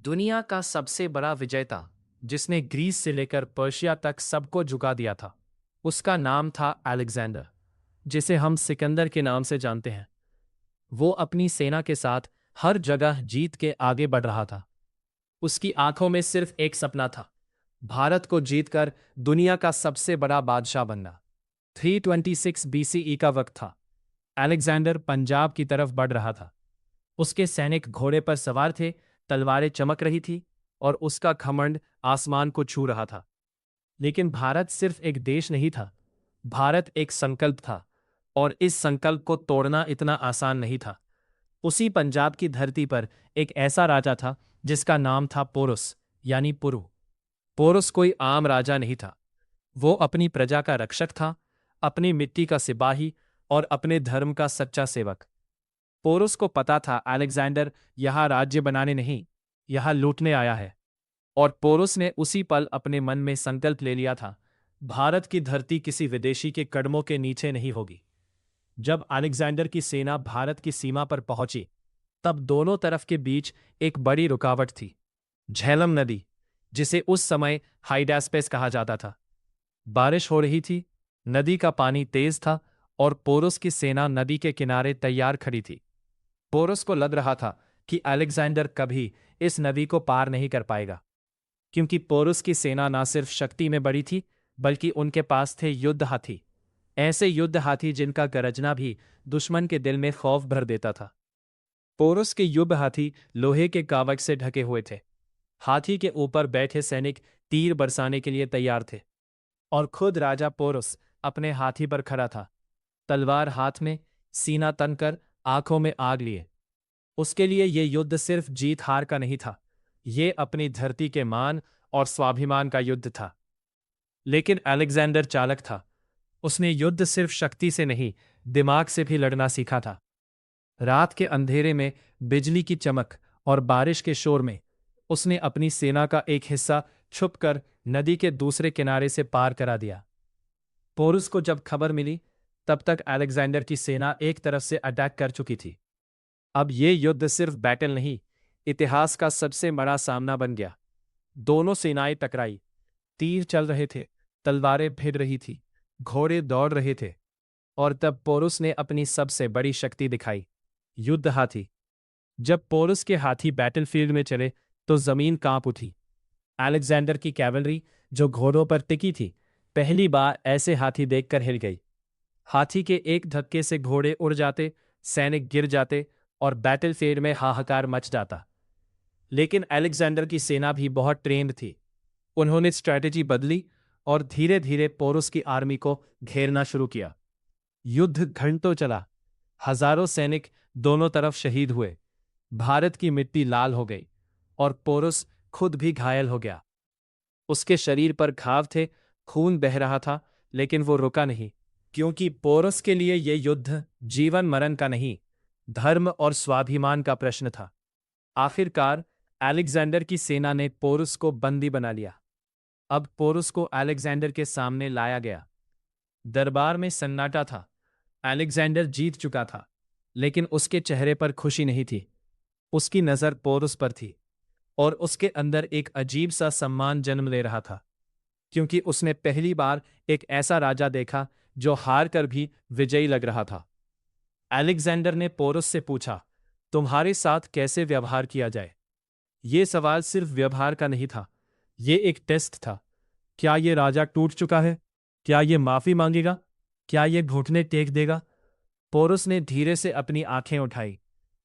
दुनिया का सबसे बड़ा विजेता, जिसने ग्रीस से लेकर पर्शिया तक सबको झुका दिया था, उसका नाम था अलेक्जेंडर, जिसे हम सिकंदर के नाम से जानते हैं। वो अपनी सेना के साथ हर जगह जीत के आगे बढ़ रहा था। उसकी आंखों में सिर्फ एक सपना था, भारत को जीतकर दुनिया का सबसे बड़ा बादशाह बनना। 326 बीसीई का वक्त था। अलेक्जेंडर पंजाब की तरफ बढ़ रहा था। उसके सैनिक घोड़े पर सवार थे, तलवारें चमक रही थी और उसका घमंड आसमान को छू रहा था। लेकिन भारत सिर्फ एक देश नहीं था, भारत एक संकल्प था, और इस संकल्प को तोड़ना इतना आसान नहीं था। उसी पंजाब की धरती पर एक ऐसा राजा था जिसका नाम था पोरुस, यानी पुरु। पोरुस कोई आम राजा नहीं था। वो अपनी प्रजा का रक्षक था, अपनी मिट्टी का सिपाही और अपने धर्म का सच्चा सेवक। पोरुस को पता था अलेक्जेंडर यहां राज्य बनाने नहीं, यहां लूटने आया है। और पोरुस ने उसी पल अपने मन में संकल्प ले लिया था, भारत की धरती किसी विदेशी के कदमों के नीचे नहीं होगी। जब अलेक्जेंडर की सेना भारत की सीमा पर पहुंची, तब दोनों तरफ के बीच एक बड़ी रुकावट थी, झेलम नदी, जिसे उस समय हाइडास्पेस कहा जाता था। बारिश हो रही थी, नदी का पानी तेज था और पोरुस की सेना नदी के किनारे तैयार खड़ी थी। पोरुस को लग रहा था कि अलेक्जेंडर कभी इस नदी को पार नहीं कर पाएगा, क्योंकि पोरुस की सेना न सिर्फ शक्ति में बड़ी थी, बल्कि उनके पास थे युद्ध हाथी, ऐसे युद्ध हाथी जिनका गरजना भी दुश्मन के दिल में खौफ भर देता था। पोरुस के युद्ध हाथी लोहे के कवच से ढके हुए थे। हाथी के ऊपर बैठे सैनिक तीर बरसाने के लिए तैयार थे, और खुद राजा पोरुस अपने हाथी पर खड़ा था, तलवार हाथ में, सीना तनकर, आंखों में आग लिए। उसके लिए ये युद्ध सिर्फ जीत हार का नहीं था, ये अपनी धरती के मान और स्वाभिमान का युद्ध था। लेकिन अलेक्जेंडर चालाक था। उसने युद्ध सिर्फ शक्ति से नहीं, दिमाग से भी लड़ना सीखा था। रात के अंधेरे में, बिजली की चमक और बारिश के शोर में, उसने अपनी सेना का एक हिस्सा छुपकर नदी के दूसरे किनारे से पार करा दिया। पोरुस को जब खबर मिली, तब तक अलेक्जेंडर की सेना एक तरफ से अटैक कर चुकी थी। अब ये युद्ध सिर्फ बैटल नहीं, इतिहास का सबसे बड़ा सामना बन गया। दोनों सेनाएं टकराई, तीर चल रहे थे, तलवारें भिड़ रही थी, घोड़े दौड़ रहे थे, और तब पोरुस ने अपनी सबसे बड़ी शक्ति दिखाई, युद्ध हाथी। जब पोरुस के हाथी बैटलफील्ड में चले, तो जमीन कांप उठी। अलेक्जेंडर की कैवलरी, जो घोड़ों पर टिकी थी, पहली बार ऐसे हाथी देखकर हिल गई। हाथी के एक धक्के से घोड़े उड़ जाते, सैनिक गिर जाते और बैटलफील्ड में हाहाकार मच जाता। लेकिन अलेक्जेंडर की सेना भी बहुत ट्रेंड थी। उन्होंने स्ट्रैटेजी बदली और धीरे धीरे पोरुस की आर्मी को घेरना शुरू किया। युद्ध घंटों चला, हजारों सैनिक दोनों तरफ शहीद हुए, भारत की मिट्टी लाल हो गई और पोरुस खुद भी घायल हो गया। उसके शरीर पर घाव थे, खून बह रहा था, लेकिन वो रुका नहीं, क्योंकि पोरुस के लिए यह युद्ध जीवन मरण का नहीं, धर्म और स्वाभिमान का प्रश्न था। आखिरकार अलेक्जेंडर की सेना ने पोरुस को बंदी बना लिया। अब पोरुस को अलेक्जेंडर के सामने लाया गया। दरबार में सन्नाटा था। अलेक्जेंडर जीत चुका था, लेकिन उसके चेहरे पर खुशी नहीं थी। उसकी नजर पोरुस पर थी, और उसके अंदर एक अजीब सा सम्मान जन्म ले रहा था, क्योंकि उसने पहली बार एक ऐसा राजा देखा जो हार कर भी विजयी लग रहा था। अलेक्जेंडर ने पोरुस से पूछा, तुम्हारे साथ कैसे व्यवहार किया जाए? ये सवाल सिर्फ व्यवहार का नहीं था, ये एक टेस्ट था। क्या ये राजा टूट चुका है? क्या ये माफी मांगेगा? क्या ये घुटने टेक देगा? पोरुस ने धीरे से अपनी आंखें उठाई।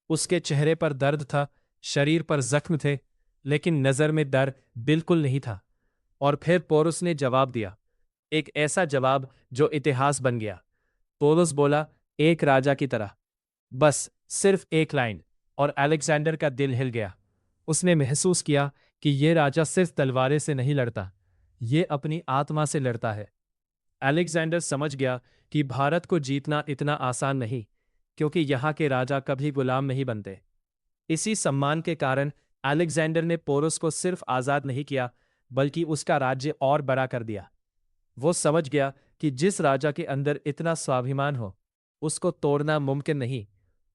उसके चेहरे पर दर्द था, शरीर पर जख्म थे, लेकिन नजर में डर बिल्कुल नहीं था। और फिर पोरुस ने जवाब दिया, एक ऐसा जवाब जो इतिहास बन गया। पोरुस बोला, एक राजा की तरह। बस सिर्फ एक लाइन, और अलेक्जेंडर का दिल हिल गया। उसने महसूस किया कि ये राजा सिर्फ तलवारें से नहीं लड़ता, ये अपनी आत्मा से लड़ता है। अलेक्जेंडर समझ गया कि भारत को जीतना इतना आसान नहीं, क्योंकि यहाँ के राजा कभी गुलाम नहीं बनते। इसी सम्मान के कारण अलेक्जेंडर ने पोरुस को सिर्फ आज़ाद नहीं किया, बल्कि उसका राज्य और बड़ा कर दिया। वो समझ गया कि जिस राजा के अंदर इतना स्वाभिमान हो, उसको तोड़ना मुमकिन नहीं,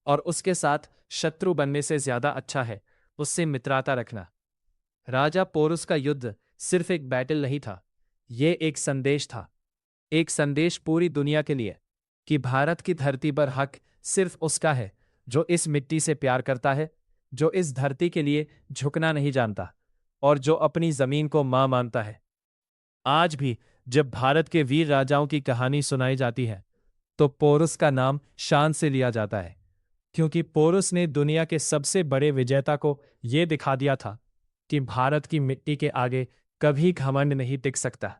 और उसके साथ शत्रु बनने से ज्यादा अच्छा है उससे मित्रता रखना। राजा पोरुस का युद्ध सिर्फ एक बैटल नहीं था, ये एक संदेश था। एक संदेश पूरी दुनिया के लिए कि भारत की धरती पर हक सिर्फ उसका है जो इस मिट्टी से प्यार करता है, जो इस धरती के लिए झुकना नहीं जानता और जो अपनी जमीन को मां मानता है। आज भी जब भारत के वीर राजाओं की कहानी सुनाई जाती है तो पोरुस का नाम शान से लिया जाता है, क्योंकि पोरुस ने दुनिया के सबसे बड़े विजेता को यह दिखा दिया था कि भारत की मिट्टी के आगे कभी घमंड नहीं टिक सकता।